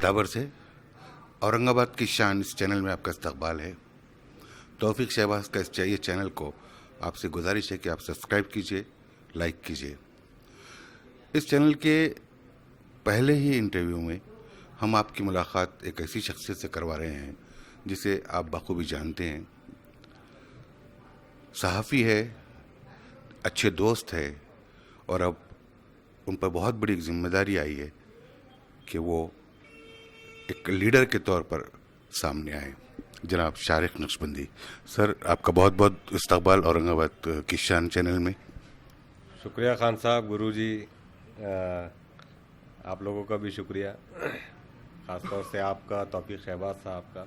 अदाबर से औरंगाबाद की शान इस चैनल में आपका इस्तकबाल है। तौफीक शहबाज का ये चैनल को आपसे गुजारिश है कि आप सब्सक्राइब कीजिए, लाइक कीजिए। इस चैनल के पहले ही इंटरव्यू में हम आपकी मुलाकात एक ऐसी शख्सियत से करवा रहे हैं जिसे आप बखूबी जानते हैं। सहाफ़ी है, अच्छे दोस्त है और अब उन पर बहुत बड़ी जिम्मेदारी आई है कि वो एक लीडर के तौर पर सामने आए। जनाब शारिक नक्शबंदी सर, आपका बहुत बहुत इस्तकबाल औरंगाबाद की शान चैनल में। शुक्रिया खान साहब, गुरुजी, आप लोगों का भी शुक्रिया, ख़ास तौर से आपका, तौफीक शहबाज साहब का,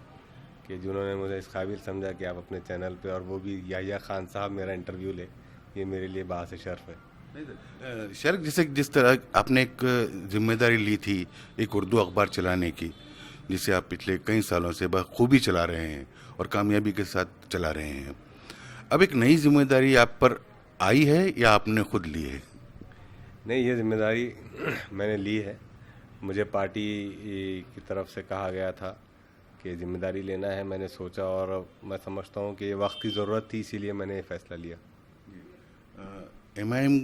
कि जिन्होंने मुझे इस काबिल समझा कि आप अपने चैनल पे, और वो भी याहिया खान साहब मेरा इंटरव्यू ले। ये मेरे लिए बात शर्फ है। शारिक, जिस तरह आपने एक जिम्मेदारी ली थी एक उर्दू अखबार चलाने की, जिसे आप पिछले कई सालों से बखूबी चला रहे हैं और कामयाबी के साथ चला रहे हैं, अब एक नई जिम्मेदारी आप पर आई है या आपने खुद ली है? नहीं, ये जिम्मेदारी मैंने ली है। मुझे पार्टी की तरफ से कहा गया था कि जिम्मेदारी लेना है। मैंने सोचा और मैं समझता हूँ कि ये वक्त की ज़रूरत थी, इसीलिए मैंने ये फ़ैसला लिया। एमआईएम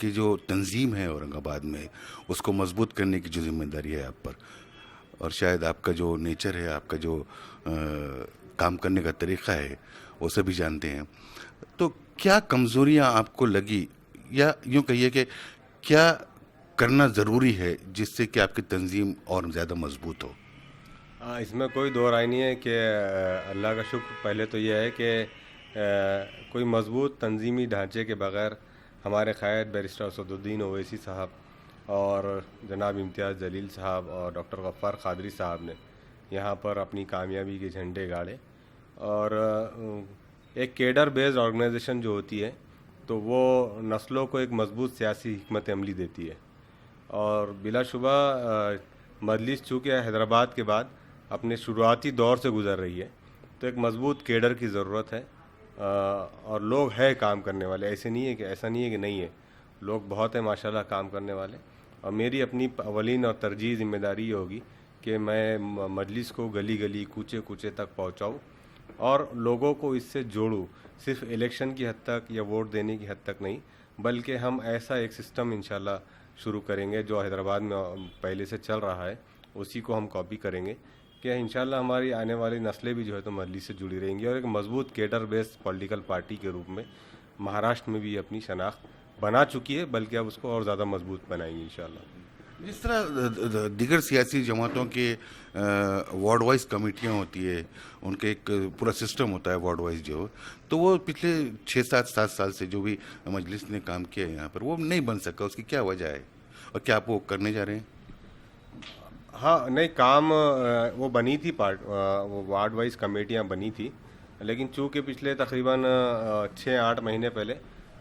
की जो तंजीम है औरंगाबाद में, उसको मजबूत करने की जो जिम्मेदारी है आप पर, और शायद आपका जो नेचर है, आपका जो काम करने का तरीक़ा है, वो सभी जानते हैं। तो क्या कमज़ोरियाँ आपको लगी, या यूँ कहिए कि क्या करना ज़रूरी है जिससे कि आपकी तंजीम और ज़्यादा मजबूत हो? इसमें कोई दो राय नहीं है कि अल्लाह का शुक्र पहले तो यह है कि कोई मजबूत तंजीमी ढांचे के बग़ैर हमारे क़ायद बैरिस्टर असदुद्दीन ओवैसी साहब और जनाब इम्तियाज़ जलील साहब और डॉक्टर गफ़्फ़ार क़ादरी साहब ने यहाँ पर अपनी कामयाबी के झंडे गाड़े। और एक केडर बेस्ड ऑर्गेनाइजेशन जो होती है, तो वो नस्लों को एक मजबूत सियासी हिकमत अमली देती है। और बिलाशुबा मजलिस चूँकि हैदराबाद के बाद अपने शुरुआती दौर से गुज़र रही है, तो एक मजबूत केडर की ज़रूरत है। और लोग हैं काम करने वाले, ऐसा नहीं है कि नहीं है। लोग बहुत हैं माशाल्लाह काम करने वाले। और मेरी अपनी अवलीन और तरजीह ज़िम्मेदारी ये होगी कि मैं मजलिस को गली गली, कूचे कूचे तक पहुँचाऊँ और लोगों को इससे जोड़ूँ। सिर्फ इलेक्शन की हद तक या वोट देने की हद तक नहीं, बल्कि हम ऐसा एक सिस्टम इंशाल्लाह शुरू करेंगे जो हैदराबाद में पहले से चल रहा है, उसी को हम कॉपी करेंगे कि इंशाल्लाह हमारी आने वाली नस्लें भी जो है तो मजलिस से जुड़ी रहेंगी और एक मजबूत केडर बेस्ड पॉलिटिकल पार्टी के रूप में महाराष्ट्र में भी अपनी शनाख्त बना चुकी है, बल्कि अब उसको और ज़्यादा मजबूत बनाएंगे इंशाल्लाह। जिस तरह दीगर सियासी जमातों के वार्ड वाइज कमेटियाँ होती है, उनके एक पूरा सिस्टम होता है वार्ड वाइज जो, तो वो पिछले 6-7 साल से जो भी मजलिस ने काम किया है यहाँ पर, वो नहीं बन सका। उसकी क्या वजह है और क्या आप वो करने जा रहे हैं? हाँ, नहीं, काम वो बनी थी, वो वार्ड वाइज कमेटियाँ बनी थी, लेकिन चूँकि पिछले तकरीबन 6-8 महीने पहले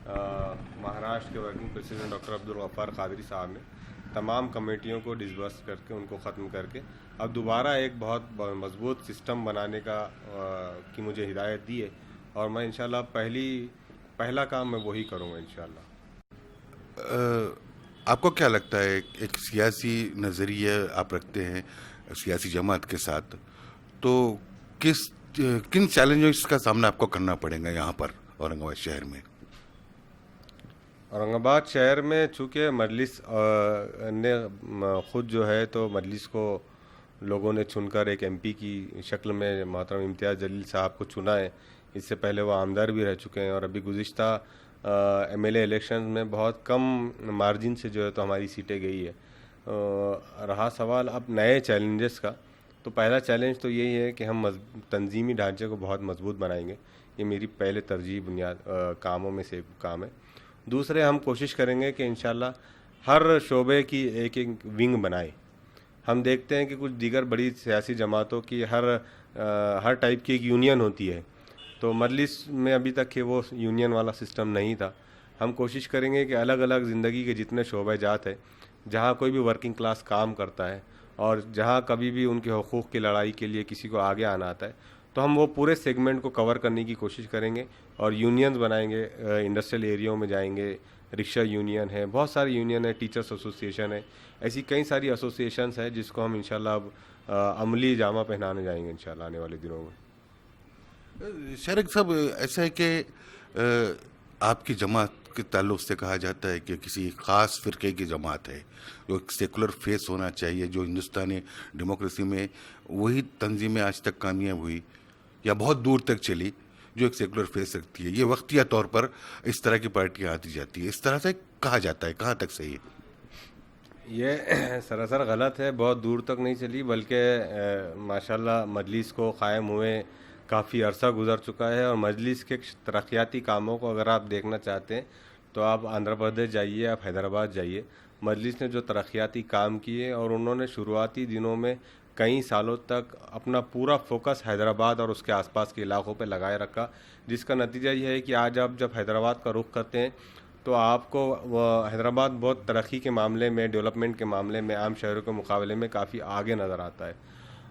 महाराष्ट्र के working president doctor Abdul Ghaffar Qadri साहब ने तमाम कमेटियों को डिसबर्स करके, उनको ख़त्म करके अब दोबारा एक बहुत मजबूत सिस्टम बनाने की मुझे हिदायत दी है। और मैं इंशाल्लाह पहला काम मैं वही करूँगा इंशाल्लाह। आपको क्या लगता है, एक सियासी नज़रिया आप रखते हैं सियासी जमात के साथ, तो किन चैलेंजेस का सामना आपको करना पड़ेगा यहाँ पर औरंगाबाद शहर में? औरंगाबाद शहर में चूँकि मजलिस ने ख़ुद जो है तो मजलिस को लोगों ने चुनकर एक एमपी की शक्ल में मोहतरम इम्तियाज़ जलील साहब को चुना है। इससे पहले वो आमदार भी रह चुके हैं और अभी गुज़िश्ता एमएलए इलेक्शन में बहुत कम मार्जिन से जो है तो हमारी सीटें गई है। रहा सवाल अब नए चैलेंजेस का, तो पहला चैलेंज तो यही है कि हम तंजीमी ढांचे को बहुत मजबूत बनाएंगे। ये मेरी पहले तरजीह बुनियाद कामों में से एक काम है। दूसरे, हम कोशिश करेंगे कि इंशाल्लाह हर शोबे की एक एक विंग बनाए। हम देखते हैं कि कुछ दीगर बड़ी सियासी जमातों की हर टाइप की एक यूनियन होती है, तो मजलिस में अभी तक के वो यूनियन वाला सिस्टम नहीं था। हम कोशिश करेंगे कि अलग अलग ज़िंदगी के जितने शोबे जात है, जहाँ कोई भी वर्किंग क्लास काम करता है और जहाँ कभी भी उनके हकूक़ की लड़ाई के लिए किसी को आगे आना आता है, तो हम वो पूरे सेगमेंट को कवर करने की कोशिश करेंगे और यूनियंस बनाएंगे। इंडस्ट्रियल एरियाओं में जाएंगे, रिक्शा यूनियन है, बहुत सारी यूनियन है, टीचर्स एसोसिएशन है, ऐसी कई सारी एसोसिएशंस हैं जिसको हम इंशाल्लाह अब अमली जामा पहनाने जाएंगे इंशाल्लाह आने वाले दिनों में। शारिक साहब, ऐसा है कि आपकी जमात के ताल्लुक से कहा जाता है कि किसी ख़ास फ़िरके की जमात है, जो एक सेकुलर फेस होना चाहिए, जो हिंदुस्तानी डेमोक्रेसी में वही तंजीमें आज तक कामयाब हुई या बहुत दूर तक चली जो एक सेकुलर फेस रखती है। ये वक्तिया तौर पर इस तरह की पार्टियां आती जाती है, इस तरह से कहा जाता है, कहाँ तक सही है? ये सरासर गलत है, बहुत दूर तक नहीं चली, बल्कि माशाल्लाह मजलिस को क़ायम हुए काफ़ी अरसा गुजर चुका है। और मजलिस के तरक्याती कामों को अगर आप देखना चाहते हैं तो आप आंध्र प्रदेश जाइए, आप हैदराबाद जाइए। मजलिस ने जो तरक्याती काम किए और उन्होंने शुरुआती दिनों में कई सालों तक अपना पूरा फोकस हैदराबाद और उसके आसपास के इलाकों पर लगाए रखा, जिसका नतीजा ये है कि आज आप जब हैदराबाद का रुख करते हैं तो आपको हैदराबाद बहुत तरक्की के मामले में, डेवलपमेंट के मामले में आम शहरों के मुकाबले में काफ़ी आगे नज़र आता है।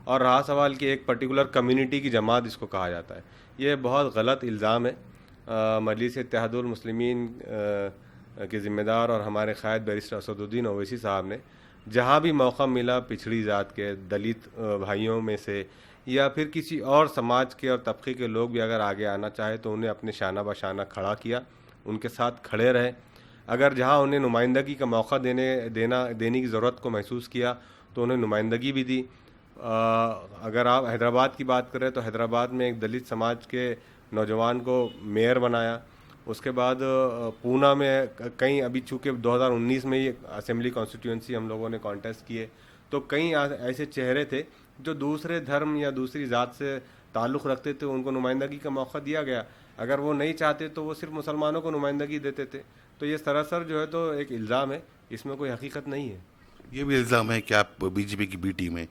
और रहा सवाल कि एक पर्टिकुलर कम्युनिटी की जमात इसको कहा जाता है, ये बहुत गलत इल्ज़ाम है। मजलिस इत्तेहादुल मुस्लिमीन के ज़िम्मेदार और हमारे क़ायद बैरिस्टर असदुद्दीन ओवैसी साहब ने जहाँ भी मौका मिला पिछड़ी ज़ात के दलित भाइयों में से या फिर किसी और समाज के और तबके के लोग भी अगर आगे आना चाहे तो उन्हें अपने शाना बशाना खड़ा किया, उनके साथ खड़े रहे। अगर जहाँ उन्हें नुमाइंदगी का मौका देने की ज़रूरत को महसूस किया तो उन्हें नुमाइंदगी भी दी। अगर आप हैदराबाद की बात करें तो हैदराबाद में एक दलित समाज के नौजवान को मेयर बनाया। उसके बाद पूना में कई, अभी चूँकि 2019 में ही असेंबली कॉन्स्टिट्यूंसी हम लोगों ने कॉन्टेस्ट किए, तो कई ऐसे चेहरे थे जो दूसरे धर्म या दूसरी ज़ात से ताल्लुक़ रखते थे, उनको नुमाइंदगी का मौका दिया गया। अगर वो नहीं चाहते तो वो सिर्फ मुसलमानों को नुमाइंदगी देते थे। तो ये सरासर जो है तो एक इल्ज़ाम है, इसमें कोई हकीकत नहीं है। ये भी इल्ज़ाम है कि आप बीजेपी की बी टीम है?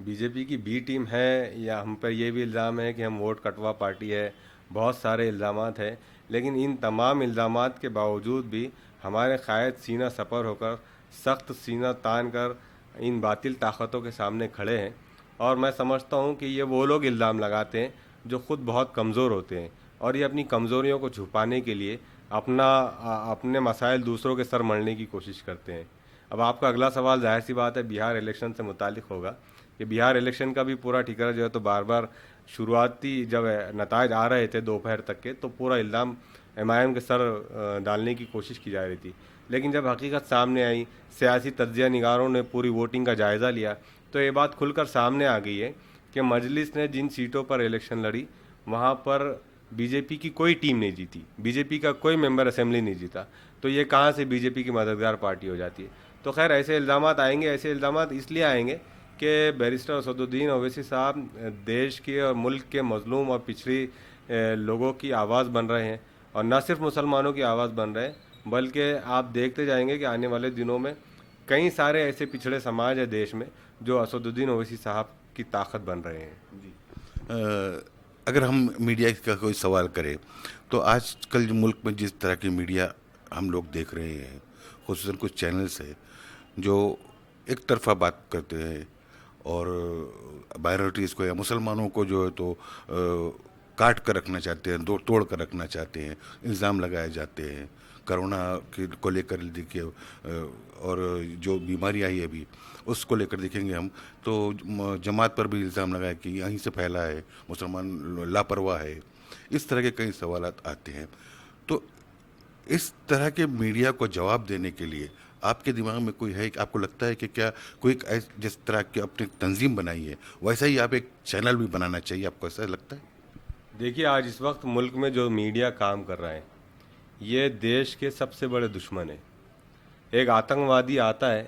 बीजेपी की बी टीम है, या हम पर यह भी इल्ज़ाम है कि हम वोट कटवा पार्टी है, बहुत सारे इल्ज़ामात हैं। लेकिन इन तमाम इल्ज़ामात के बावजूद भी हमारे क़ायद सीना सपर होकर, सख्त सीना तान कर इन बातिल ताकतों के सामने खड़े हैं। और मैं समझता हूँ कि ये वो लोग इल्ज़ाम लगाते हैं जो ख़ुद बहुत कमज़ोर होते हैं और ये अपनी कमज़ोरियों को छुपाने के लिए अपने मसाइल दूसरों के सर मढ़ने की कोशिश करते हैं। अब आपका अगला सवाल ज़ाहिर सी बात है बिहार इलेक्शन से मुतालिक होगा कि बिहार इलेक्शन का भी पूरा ठिकाना जो है तो बार बार शुरुआती जब नताज आ रहे थे दोपहर तक के, तो पूरा इल्ज़ाम एमआईएम के सर डालने की कोशिश की जा रही थी। लेकिन जब हकीकत सामने आई, सियासी तज्ज़िया निगारों ने पूरी वोटिंग का जायज़ा लिया, तो ये बात खुलकर सामने आ गई है कि मजलिस ने जिन सीटों पर इलेक्शन लड़ी वहाँ पर बीजेपी की कोई टीम नहीं जीती, बीजेपी का कोई मेंबर असेंबली नहीं जीता। तो ये कहाँ से बीजेपी की मददगार पार्टी हो जाती है? तो खैर ऐसे इल्ज़ामात आएंगे, ऐसे इल्ज़ामात इसलिए आएंगे कि बैरिस्टर असदुद्दीन ओवैसी साहब देश के और मुल्क के मज़लूम और पिछड़ी लोगों की आवाज़ बन रहे हैं, और न सिर्फ मुसलमानों की आवाज़ बन रहे हैं, बल्कि आप देखते जाएंगे कि आने वाले दिनों में कई सारे ऐसे पिछड़े समाज है देश में जो असदुद्दीन ओवैसी साहब की ताकत बन रहे हैं। जी। अगर हम मीडिया का कोई सवाल करें तो आजकल जो मुल्क में जिस तरह की मीडिया हम लोग देख रहे हैं, खुसूसन कुछ चैनल्स है जो एक तरफा बात करते हैं और माइनॉरिटीज़ को या मुसलमानों को जो है तो काट कर रखना चाहते हैं, तोड़ कर रखना चाहते हैं, इल्ज़ाम लगाए जाते हैं कोरोना को लेकर। देखिए, और जो बीमारी आई है अभी उसको लेकर देखेंगे हम तो जमात पर भी इल्ज़ाम लगाया कि यहीं से फैला है, मुसलमान लापरवाह है, इस तरह के कई सवाल आते हैं। तो इस तरह के मीडिया को जवाब देने के लिए आपके दिमाग में कोई है कि आपको लगता है कि क्या कोई जिस तरह की अपनी तंजीम बनाई है वैसा ही आप एक चैनल भी बनाना चाहिए, आपको ऐसा लगता है? देखिए, आज इस वक्त मुल्क में जो मीडिया काम कर रहा है ये देश के सबसे बड़े दुश्मन है। एक आतंकवादी आता है,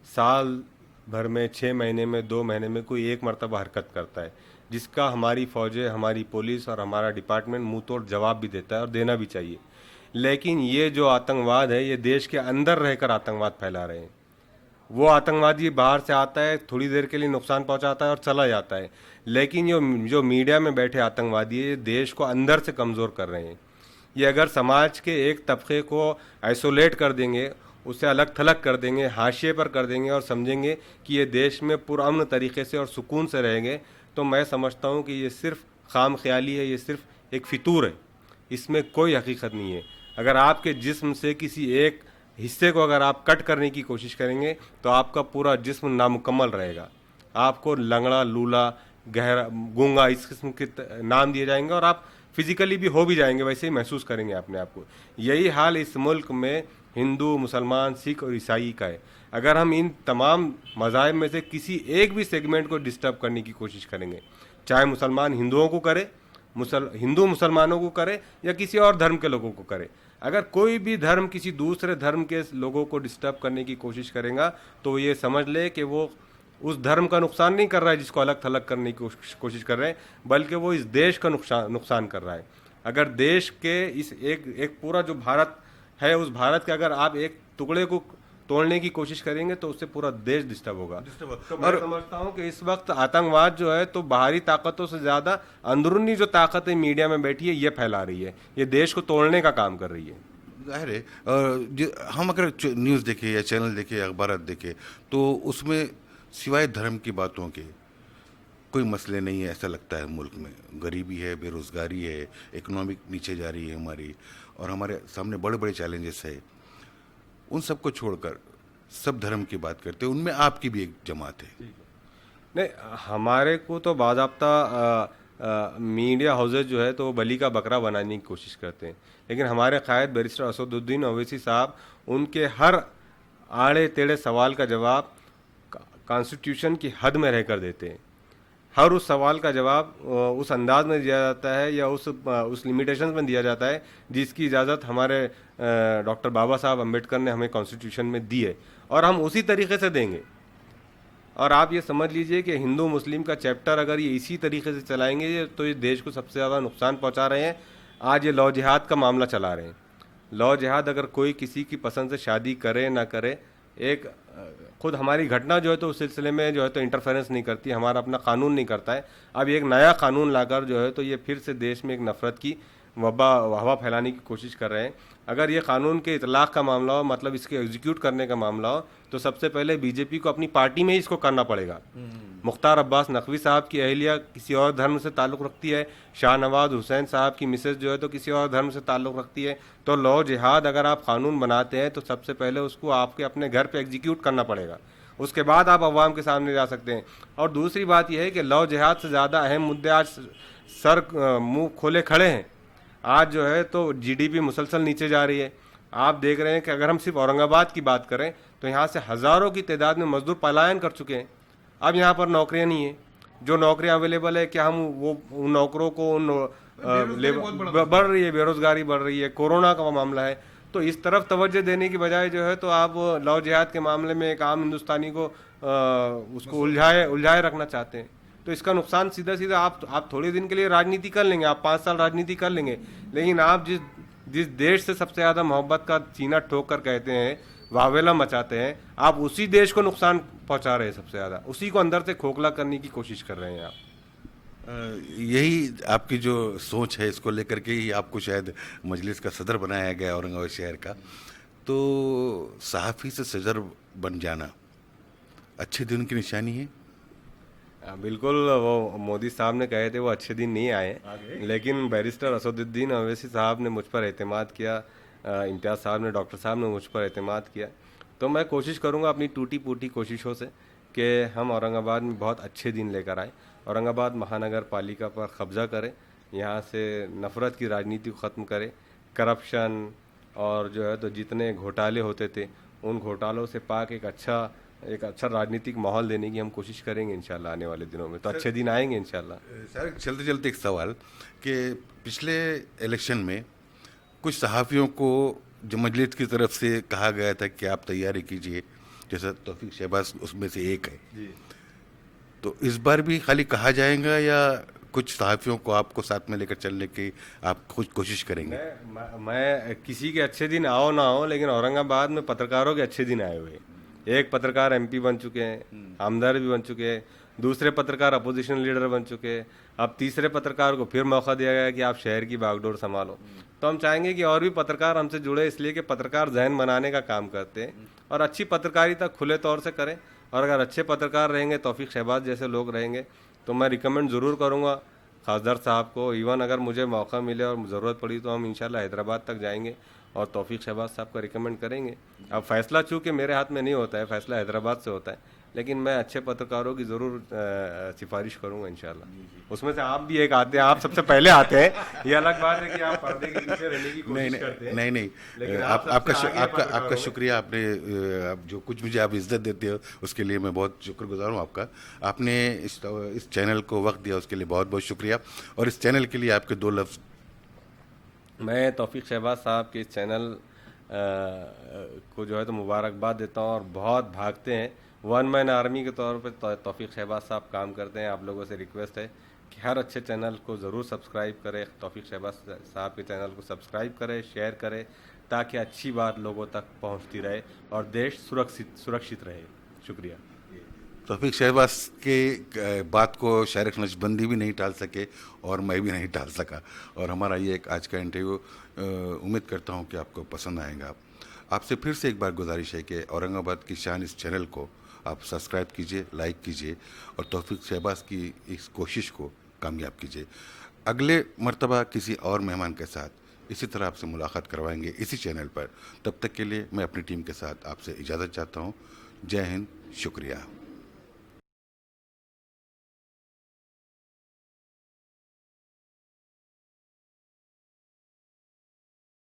साल भर में 6 महीने में 2 महीने में कोई एक मरतबा हरकत करता है, जिसका हमारी फ़ौजें, हमारी पुलिस और हमारा डिपार्टमेंट मुंह तोड़ जवाब भी देता है और देना भी चाहिए। लेकिन ये जो आतंकवाद है ये देश के अंदर रहकर आतंकवाद फैला रहे हैं। वो आतंकवादी बाहर से आता है, थोड़ी देर के लिए नुकसान पहुंचाता है और चला जाता है, लेकिन जो मीडिया में बैठे आतंकवादी है ये देश को अंदर से कमज़ोर कर रहे हैं। ये अगर समाज के एक तबके को आइसोलेट कर देंगे, उसे अलग थलग कर देंगे, हाशिए पर कर देंगे और समझेंगे कि ये देश में पुरअमन तरीके से और सुकून से रहेंगे, तो मैं समझता हूँ कि ये सिर्फ खाम ख्याली है, ये सिर्फ एक फितूर है, इसमें कोई हकीकत नहीं है। अगर आपके जिस्म से किसी एक हिस्से को अगर आप कट करने की कोशिश करेंगे तो आपका पूरा जिस्म नामुकम्मल रहेगा। आपको लंगड़ा, लूला, गहरा, गूंगा इस किस्म के नाम दिए जाएंगे और आप फिजिकली भी हो भी जाएंगे, वैसे ही महसूस करेंगे अपने आप को। यही हाल इस मुल्क में हिंदू, मुसलमान, सिख और ईसाई का है। अगर हम इन तमाम मज़ाहिब में से किसी एक भी सेगमेंट को डिस्टर्ब करने की कोशिश करेंगे, चाहे मुसलमान हिंदुओं को करे, हिंदू मुसलमानों को करे या किसी और धर्म के लोगों को करे, अगर कोई भी धर्म किसी दूसरे धर्म के लोगों को डिस्टर्ब करने की कोशिश करेगा तो ये समझ ले कि वो उस धर्म का नुकसान नहीं कर रहा है जिसको अलग थलग करने की कोशिश कर रहे हैं, बल्कि वो इस देश का नुकसान कर रहा है। अगर देश के इस एक पूरा जो भारत है, उस भारत के अगर आप एक टुकड़े को तोड़ने की कोशिश करेंगे तो उससे पूरा देश डिस्टर्ब होगा। तो मैं समझता हूँ कि इस वक्त आतंकवाद जो है तो बाहरी ताकतों से ज़्यादा अंदरूनी जो ताकतें मीडिया में बैठी है ये फैला रही है, ये देश को तोड़ने का काम कर रही है। जाहिर है। हम अगर न्यूज़ देखें या चैनल देखें या अखबार देखें तो उसमें सिवाय धर्म की बातों के कोई मसले नहीं है ऐसा लगता है। मुल्क में गरीबी है, बेरोज़गारी है, इकोनॉमिक नीचे जा रही है हमारी, और हमारे सामने बड़े बड़े चैलेंजेस है। उन सबको छोड़कर सब धर्म की बात करते हैं, उनमें आपकी भी एक जमात है। नहीं, हमारे को तो बाज़ाब्ता मीडिया हाउसेज जो है तो वो बली का बकरा बनाने की कोशिश करते हैं, लेकिन हमारे कायद बैरिस्टर असदुद्दीन ओवैसी साहब उनके हर आड़े टेढ़े सवाल का जवाब कॉन्स्टिट्यूशन की हद में रहकर देते हैं। हर उस सवाल का जवाब उस अंदाज में दिया जाता है या उस लिमिटेशंस में दिया जाता है जिसकी इजाज़त हमारे डॉक्टर बाबा साहब अम्बेडकर ने हमें कॉन्स्टिट्यूशन में दी है, और हम उसी तरीके से देंगे। और आप ये समझ लीजिए कि हिंदू मुस्लिम का चैप्टर अगर ये इसी तरीके से चलाएंगे तो ये देश को सबसे ज़्यादा नुकसान पहुंचा रहे हैं। आज ये लौ जिहाद का मामला चला रहे हैं। लौ जिहाद अगर कोई किसी की पसंद से शादी करे ना करे, एक खुद हमारी घटना जो है तो उस सिलसिले में जो है तो इंटरफेरेंस नहीं करती, हमारा अपना कानून नहीं करता है। अब एक नया कानून लाकर जो है तो ये फिर से देश में एक नफ़रत की हवा फैलाने की कोशिश कर रहे हैं। अगर ये कानून के इतलाक़ का मामला हो, मतलब इसके एग्जीक्यूट करने का मामला हो, तो सबसे पहले बीजेपी को अपनी पार्टी में ही इसको करना पड़ेगा। मुख्तार अब्बास नकवी साहब की अहलिया किसी और धर्म से ताल्लुक़ रखती है, शाहनवाज हुसैन साहब की मिसेज जो है तो किसी और धर्म से ताल्लुक़ रखती है। तो लौ जिहाद अगर आप कानून बनाते हैं तो सबसे पहले उसको आपके अपने घर पे एग्जीक्यूट करना पड़ेगा, उसके बाद आप अवाम के सामने जा सकते हैं। और दूसरी बात यह है कि लौ जिहाद से ज़्यादा अहम मुद्दे आज सर मुँह खोले खड़े हैं। आज जो है तो जीडीपी मुसलसल नीचे जा रही है। आप देख रहे हैं कि अगर हम सिर्फ औरंगाबाद की बात करें तो यहाँ से हज़ारों की तादाद में मजदूर पलायन कर चुके हैं। अब यहाँ पर नौकरियाँ नहीं है, जो नौकरियाँ अवेलेबल है क्या हम वो उन नौकरों को बढ़ रही है, बेरोज़गारी बढ़ रही है, कोरोना का मामला है। तो इस तरफ तवज्जो देने की बजाय जो है तो आप लौ जिहाद के मामले में एक आम हिंदुस्तानी को उसको उलझाए रखना चाहते हैं। तो इसका नुकसान सीधा सीधा आप थोड़े दिन के लिए राजनीति कर लेंगे, आप 5 साल राजनीति कर लेंगे, लेकिन आप जिस देश से सबसे ज़्यादा मोहब्बत का सीना ठोक कर कहते हैं, वावेला मचाते हैं, आप उसी देश को नुकसान पहुंचा रहे हैं सबसे ज़्यादा, उसी को अंदर से खोखला करने की कोशिश कर रहे हैं आप। यही आपकी जो सोच है, इसको लेकर के ही आपको शायद मजलिस का सदर बनाया गया औरंगाबाद शहर का। तो सहाफ़ी से सदर बन जाना अच्छे दिन की निशानी है? बिल्कुल, वो मोदी साहब ने कहे थे वो अच्छे दिन नहीं आए, लेकिन बैरिस्टर असदुद्दीन ओवैसी साहब ने मुझ पर एतमाद किया, इम्तियाज़ साहब ने, डॉक्टर साहब ने मुझ पर एतमाद किया। तो मैं कोशिश करूँगा अपनी टूटी फूटी कोशिशों से कि हम औरंगाबाद में बहुत अच्छे दिन लेकर आए, औरंगाबाद महानगर पालिका पर कब्ज़ा करें, यहाँ से नफ़रत की राजनीति को ख़त्म करें, करप्शन और जो है तो जितने घोटाले होते थे उन घोटालों से पाक एक अच्छा राजनीतिक माहौल देने की हम कोशिश करेंगे इंशाल्लाह। आने वाले दिनों में तो अच्छे दिन आएंगे इंशाल्लाह। सर, चलते चलते एक सवाल कि पिछले इलेक्शन में कुछ सहाफ़ियों को जो मजलिस की तरफ से कहा गया था कि आप तैयारी कीजिए, जैसा तौफीक शहबाज उसमें से एक है जी, तो इस बार भी खाली कहा जाएगा या कुछ सहाफ़ियों को आपको साथ में लेकर चलने की आप कुछ कोशिश करेंगे? मैं किसी के अच्छे दिन आओ ना हो, लेकिन औरंगाबाद में पत्रकारों के अच्छे दिन आए हुए हैं। एक पत्रकार एमपी बन चुके हैं, आमदार भी बन चुके हैं, दूसरे पत्रकार अपोजिशन लीडर बन चुके हैं, अब तीसरे पत्रकार को फिर मौका दिया गया कि आप शहर की बागडोर संभालो। तो हम चाहेंगे कि और भी पत्रकार हमसे जुड़े, इसलिए कि पत्रकार जहन बनाने का काम करते हैं और अच्छी पत्रकारिता खुले तौर से करें। और अगर अच्छे पत्रकार रहेंगे, तौफीक शहबाज जैसे लोग रहेंगे, तो मैं रिकमेंड ज़रूर करूँगा खासदार साहब को। इवन अगर मुझे मौका मिले और ज़रूरत पड़ी तो हम इंशाल्लाह हैदराबाद तक जाएंगे और तौफीक शहबाज साहब को रिकमेंड करेंगे। अब फैसला चूँकि मेरे हाथ में नहीं होता है, फैसला हैदराबाद से होता है, लेकिन मैं अच्छे पत्रकारों की ज़रूर सिफारिश करूँगा इंशाल्लाह। उसमें से आप भी एक आते हैं, आप सबसे पहले आते हैं, ये अलग बात है कि आप पर्दे के पीछे रहने की कोशिश करते हैं। नहीं लेकिन आप, आप सबसे आगे आपका पत्रकार आपका हो। शुक्रिया। आपने आप जो कुछ मुझे आप इज्जत देते हो उसके लिए मैं बहुत शुक्रगुजार हूँ आपका। आपने इस चैनल को वक्त दिया उसके लिए बहुत बहुत शुक्रिया। और इस चैनल के लिए आपके दो लफ्ज़। मैं तौफीक शहबाज साहब के इस चैनल को जो है तो मुबारकबाद देता हूँ, और बहुत भागते हैं, वन मैन आर्मी के तौर पे तौफीक शहबाज साहब काम करते हैं। आप लोगों से रिक्वेस्ट है कि हर अच्छे चैनल को ज़रूर सब्सक्राइब करें, तौफीक शहबाज साहब के चैनल को सब्सक्राइब करें, शेयर करें, ताकि अच्छी बात लोगों तक पहुँचती रहे और देश सुरक्षित रहे। शुक्रिया। तौफीक शहबाज के बात को शायद नशबंदी भी नहीं टाल सके और मैं भी नहीं टाल सका। और हमारा ये एक आज का इंटरव्यू उम्मीद करता हूँ कि आपको पसंद आएगा। आपसे फिर से एक बार गुजारिश है कि औरंगाबाद की शान इस चैनल को आप सब्सक्राइब कीजिए, लाइक कीजिए और तौफीक शहबाज की इस कोशिश को कामयाब कीजिए। अगले मर्तबा किसी और मेहमान के साथ इसी तरह आपसे मुलाकात करवाएंगे इसी चैनल पर। तब तक के लिए मैं अपनी टीम के साथ आपसे इजाज़त चाहता हूँ। जय हिंद, शुक्रिया।